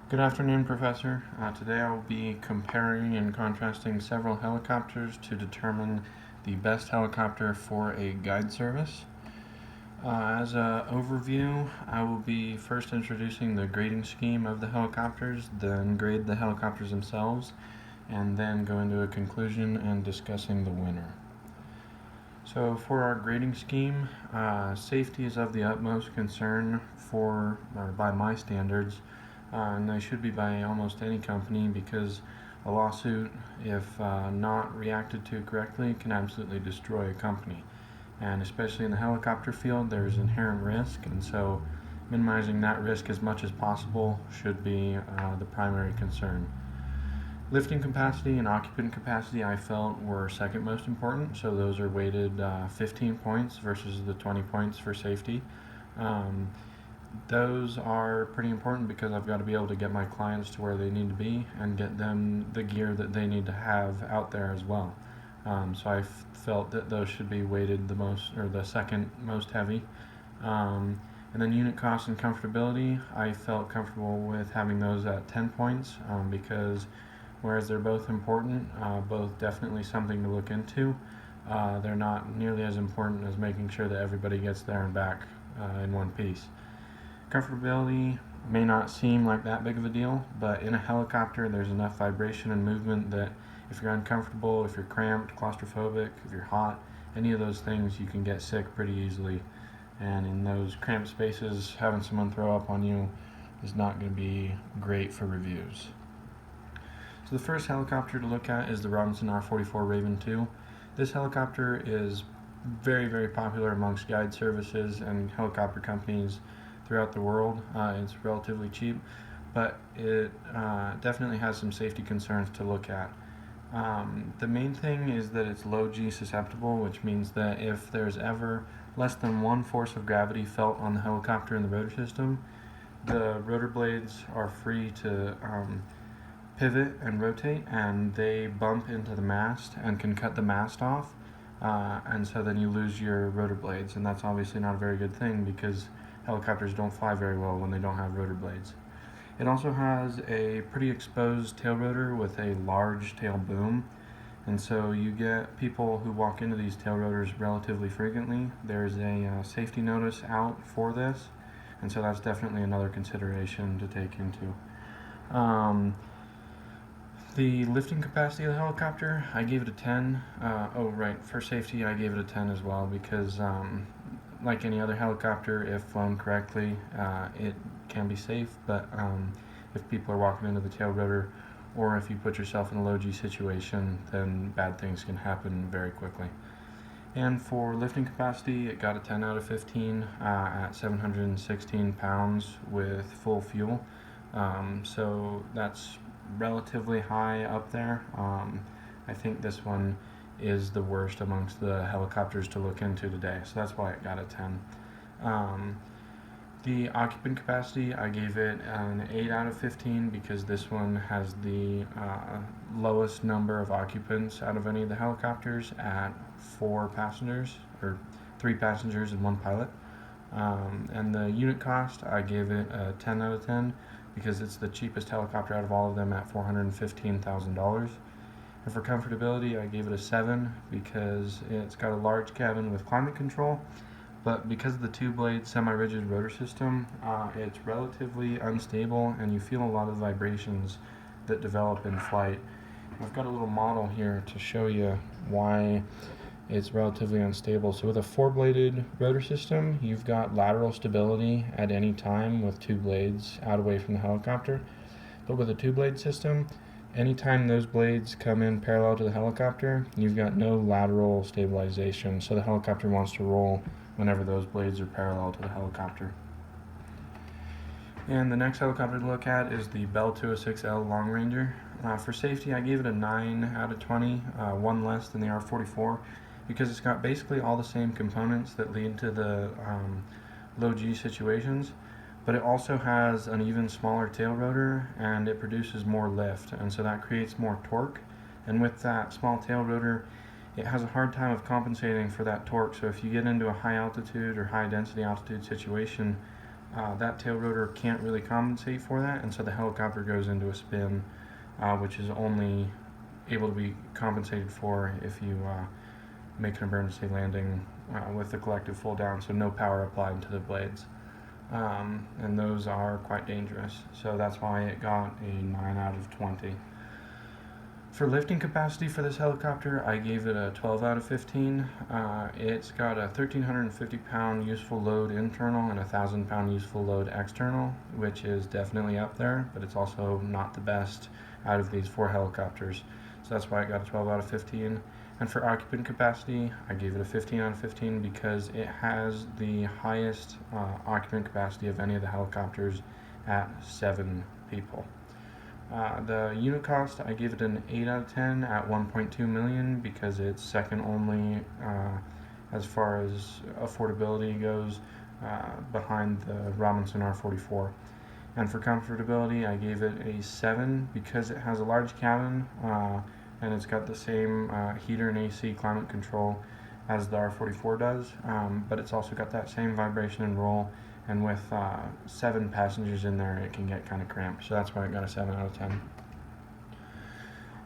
Good afternoon, Professor. Today I will be comparing and contrasting several helicopters to determine the best helicopter for a guide service. As an overview, I will be first introducing the grading scheme of the helicopters, then grade the helicopters themselves, and then go into a conclusion and discussing the winner. So for our grading scheme, safety is of the utmost concern by my standards, and they should be by almost any company because a lawsuit, if not reacted to correctly, can absolutely destroy a company. And especially in the helicopter field, there's inherent risk, and so minimizing that risk as much as possible should be the primary concern. Lifting capacity and occupant capacity I felt were second most important, so those are weighted 15 points versus the 20 points for safety. Um, those are pretty important because I've got to be able to get my clients to where they need to be and get them the gear that they need to have out there as well. So I felt that those should be weighted the most, or the second most heavy. And then unit cost and comfortability, I felt comfortable with having those at 10 points because whereas they're both important, both definitely something to look into, they're not nearly as important as making sure that everybody gets there and back in one piece. Comfortability may not seem like that big of a deal, but in a helicopter there's enough vibration and movement that if you're uncomfortable, if you're cramped, claustrophobic, if you're hot, any of those things, you can get sick pretty easily. And in those cramped spaces, having someone throw up on you is not going to be great for reviews. So the first helicopter to look at is the Robinson R-44 Raven II. This helicopter is very, very popular amongst guide services and helicopter companies throughout the world. It's relatively cheap, but it definitely has some safety concerns to look at. The main thing is that it's low G susceptible, which means that if there's ever less than one force of gravity felt on the helicopter in the rotor system, the rotor blades are free to pivot and rotate, and they bump into the mast and can cut the mast off, and so then you lose your rotor blades, and that's obviously not a very good thing because helicopters don't fly very well when they don't have rotor blades. It also has a pretty exposed tail rotor with a large tail boom, and so you get people who walk into these tail rotors relatively frequently. There's a safety notice out for this, and so that's definitely another consideration to take into. The lifting capacity of the helicopter, I gave it a 10. For safety, I gave it a 10 as well because, like any other helicopter, if flown correctly, it can be safe, but if people are walking into the tail rotor or if you put yourself in a low G situation, then bad things can happen very quickly. And for lifting capacity, it got a 10 out of 15 at 716 pounds with full fuel. So that's relatively high up there. I think this one is the worst amongst the helicopters to look into today, so that's why it got a 10. The occupant capacity, I gave it an 8 out of 15 because this one has the lowest number of occupants out of any of the helicopters at 4 passengers, or 3 passengers and 1 pilot. And the unit cost, I gave it a 10 out of 10 because it's the cheapest helicopter out of all of them at $415,000. And for comfortability, I gave it a 7 because it's got a large cabin with climate control, but because of the two-blade semi-rigid rotor system, it's relatively unstable and you feel a lot of vibrations that develop in flight. I've got a little model here to show you why it's relatively unstable. So with a 4-bladed rotor system, you've got lateral stability at any time with 2 blades out away from the helicopter. But with a 2-blade system, anytime those blades come in parallel to the helicopter, you've got no lateral stabilization, so the helicopter wants to roll whenever those blades are parallel to the helicopter. And the next helicopter to look at is the Bell 206L Long Ranger. For safety, I gave it a 9 out of 20, one less than the R-44, because it's got basically all the same components that lead to the low G situations, but it also has an even smaller tail rotor and it produces more lift, and so that creates more torque. And with that small tail rotor, it has a hard time of compensating for that torque. So if you get into a high altitude or high density altitude situation, that tail rotor can't really compensate for that, and so the helicopter goes into a spin, which is only able to be compensated for if you make an emergency landing with the collective full down, so no power applied to the blades. And those are quite dangerous, so that's why it got a 9 out of 20. For lifting capacity for this helicopter, I gave it a 12 out of 15. It's got a 1,350 pound useful load internal and a 1,000 pound useful load external, which is definitely up there, but it's also not the best out of these 4 helicopters. So that's why it got a 12 out of 15. And for occupant capacity, I gave it a 15 out of 15 because it has the highest occupant capacity of any of the helicopters at 7 people. The unit cost, I gave it an 8 out of 10 at 1.2 million because it's second only as far as affordability goes behind the Robinson R44. And for comfortability, I gave it a 7 because it has a large cabin and it's got the same heater and AC climate control as the R44 does, but it's also got that same vibration and roll, and with 7 passengers in there it can get kind of cramped, so that's why it got a 7 out of 10.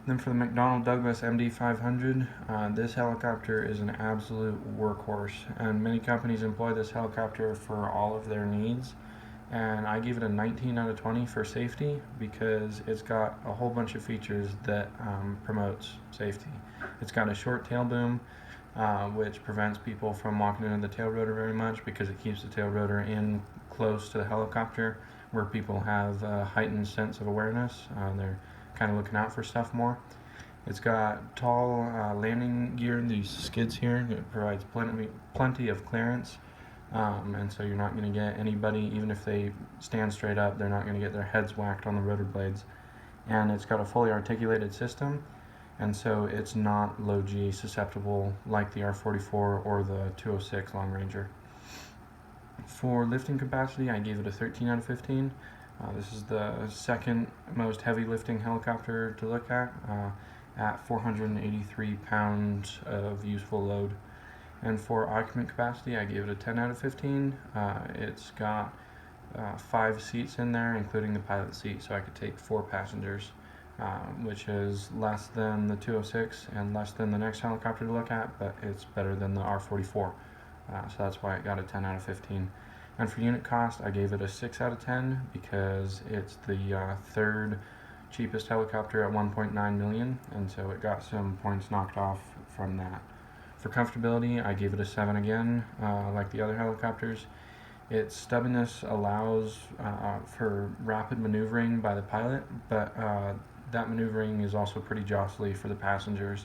Then for the McDonnell Douglas MD-500, this helicopter is an absolute workhorse, and many companies employ this helicopter for all of their needs, and I gave it a 19 out of 20 for safety because it's got a whole bunch of features that promotes safety. It's got a short tail boom, which prevents people from walking into the tail rotor very much because it keeps the tail rotor in close to the helicopter where people have a heightened sense of awareness. They're kind of looking out for stuff more. It's got tall landing gear, these skids here. It provides plenty of clearance, and so you're not going to get anybody, even if they stand straight up, they're not going to get their heads whacked on the rotor blades. And it's got a fully articulated system, and so it's not low G susceptible like the R44 or the 206 Long Ranger. For lifting capacity, I gave it a 13 out of 15. This is the second most heavy lifting helicopter to look at 483 pounds of useful load. And for occupant capacity, I gave it a 10 out of 15. It's got 5 seats in there, including the pilot seat, so I could take 4 passengers, which is less than the 206 and less than the next helicopter to look at, but it's better than the R44. So that's why it got a 10 out of 15. And for unit cost, I gave it a 6 out of 10 because it's the third cheapest helicopter at 1.9 million, and so it got some points knocked off from that. For comfortability, I gave it a 7 again, like the other helicopters. Its stubbiness allows for rapid maneuvering by the pilot, but that maneuvering is also pretty jostly for the passengers.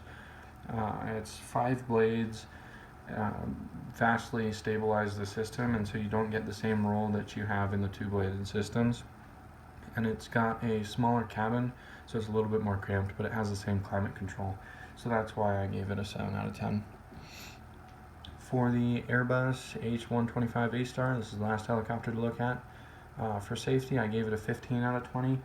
Its 5 blades vastly stabilize the system, and so you don't get the same roll that you have in the 2-bladed systems. And it's got a smaller cabin, so it's a little bit more cramped, but it has the same climate control. So that's why I gave it a 7 out of 10. For the Airbus H125 A-Star, this is the last helicopter to look at. For safety, I gave it a 15 out of 20,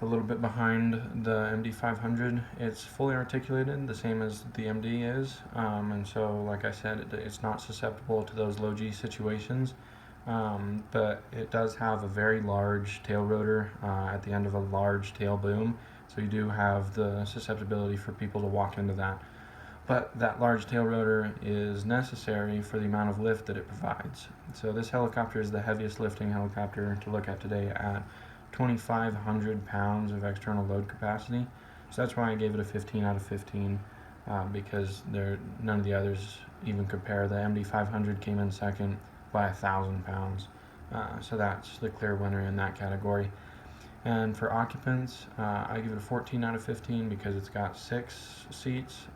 a little bit behind the MD-500. It's fully articulated, the same as the MD is, and so, like I said, it's not susceptible to those low G situations, but it does have a very large tail rotor at the end of a large tail boom, so you do have the susceptibility for people to walk into that. But that large tail rotor is necessary for the amount of lift that it provides. So this helicopter is the heaviest lifting helicopter to look at today at 2,500 pounds of external load capacity. So that's why I gave it a 15 out of 15 because none of the others even compare. The MD-500 came in second by 1,000 pounds. So that's the clear winner in that category. And for occupants, I give it a 14 out of 15 because it's got 6 seats,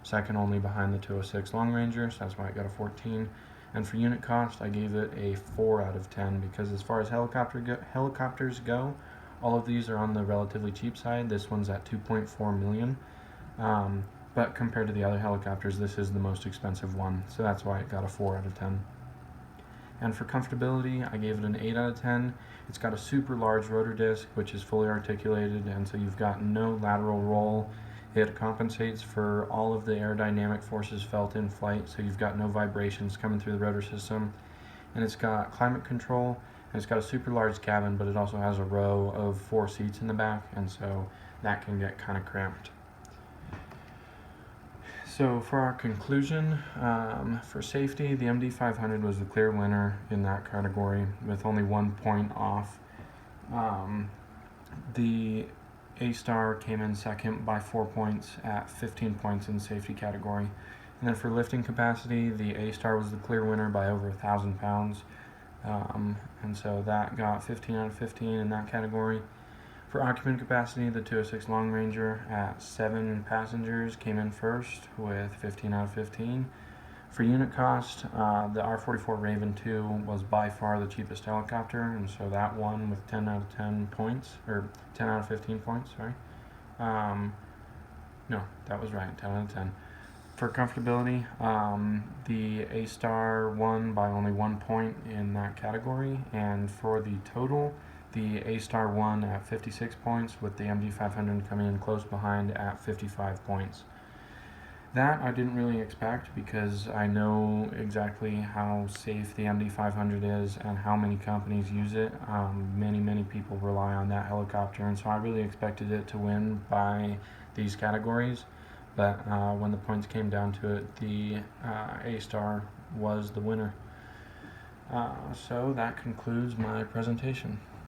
second only behind the 206 Long Ranger, so that's why I got a 14. And for unit cost, I gave it a 4 out of 10 because as far as helicopters go, all of these are on the relatively cheap side. This one's at 2.4 million, but compared to the other helicopters, this is the most expensive one, so that's why it got a 4 out of 10. And for comfortability, I gave it an 8 out of 10. It's got a super large rotor disc, which is fully articulated, and so you've got no lateral roll. It compensates for all of the aerodynamic forces felt in flight, so you've got no vibrations coming through the rotor system. and it's got climate control, and it's got a super large cabin, but it also has a row of 4 seats in the back, and so that can get kind of cramped. So for our conclusion, for safety, the MD500 was the clear winner in that category with only 1 point off. The A-Star came in second by 4 points at 15 points in the safety category. And then for lifting capacity, the A-Star was the clear winner by over 1,000 pounds. And so that got 15 out of 15 in that category. For occupant capacity, the 206 Long Ranger at 7 passengers came in first with 15 out of 15. For unit cost, the R-44 Raven II was by far the cheapest helicopter, and so that won with 10 out of 10 points, or 10 out of 15 points, sorry. No, that was right, 10 out of 10. For comfortability, the A-Star won by only 1 point in that category, and for the total, the A-Star won at 56 points, with the MD500 coming in close behind at 55 points. That I didn't really expect because I know exactly how safe the MD500 is and how many companies use it. Many people rely on that helicopter, and so I really expected it to win by these categories. But when the points came down to it, the A-Star was the winner. So that concludes my presentation.